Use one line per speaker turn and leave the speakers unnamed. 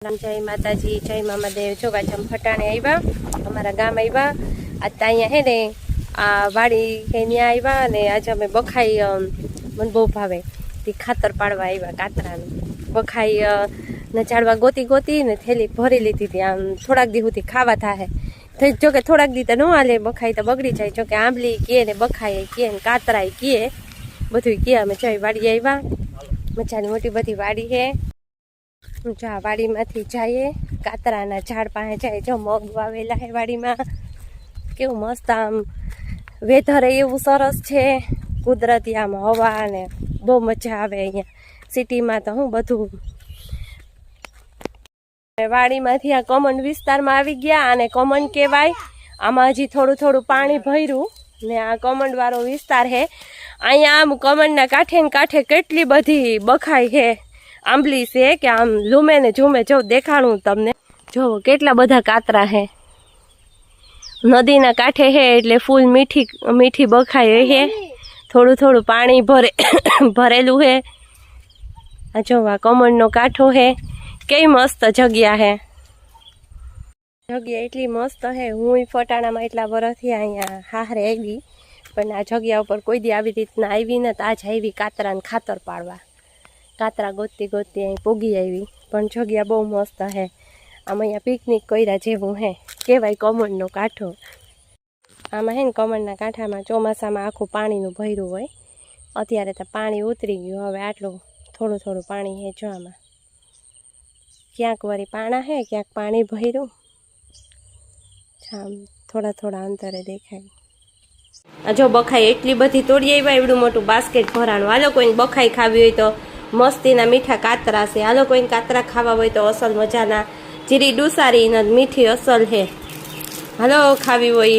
जय माताजी जय मामादेव। जो आज हम फटाणे आव्या अमरा गाम आव्या। आज अँ है ने आ वाड़ी है न्या आव्या ने आज अमे बखाई मन बहु भावे ती खातर पाड़वा आव्या। कातरानु बखाई ने झाड़वा गोती गोती ने थैली भरी लीधी थी। आम थोड़ाक दी सुधी खावा थाहे जो के थोड़ाक दी तो न हाले, बखाई तो बगड़ी जाए। जो के आंबली किए ने बखाई किए ने कातराई किए बधुं किए। अमे जय वाड़ी आव्या। मजानी मोटी बधी वाड़ी है। जो वाड़ी में जाइए कातराना झाड़ पासे जाए। जो मग वावेला है वाड़ी में केवुं मस्त आम वेधर एवुं सरस छे। कुदरती आम हवा ने बहु मजा आवे। अहींया सिटी में तो हूँ बधुं वाड़ी में आ कॉमन विस्तार में आवी गया। आने कॉमन कहेवाय। आमां हजी थोड़ुं थोड़ुं पाणी भर्युं ने आ कॉमन वाळो विस्तार है। अहींया आम कॉमन कांठे ने कांठे केटली बधी बखाई है आंबली से कि आम लूमे ने झूमे। जो देखाणुं तमने जो केटला बधा कातरा है। नदी ना कांठे है एटले फूल मीठी मीठी बखाई है। थोड़ू थोड़ू पानी भरेलू है। जो आ कमण नो कांठो है। कई मस्त जग्या है। जग्या एटली मस्त है। हूँ फटाणा में एटला वर्षथी अहींया हाहरे आवी पण आ जग्या पर कोई दी आवी रीतना आवी न। आज आवी कातरा ने खातर पाड़वा। कातरा गोती गोती अहीं पोगी आवी पण जग्या बहु मस्त है। आम अहींया पिकनिक कर्या जेवुं है कहेवाय। कमणनो कांठो आमां है ने कमणना कांठामां ચોમાસામાં आखुं पाणीनुं भर्युं होय। अत्यारे तो पाणी उतरी गयुं। हवे आटलुं थोड़ुं थोड़ुं पाणी है। जो आमां क्यांक वरी पाणा है क्यांक पाणी भर्युं। आम थोड़ा थोड़ा अंतरे देखाय। जो बखाई एटली बधी तोड़ी आव्या। एवडुं मोटुं बास्केट भराणुं। हालो कोઈને बखाई खावी होय तो मस्तीना मीठा कातरा से। हालो कोઈને कातरा खावा होय तो असल मजाना जीरी डूसारी मीठी असल है। हालो खावी होय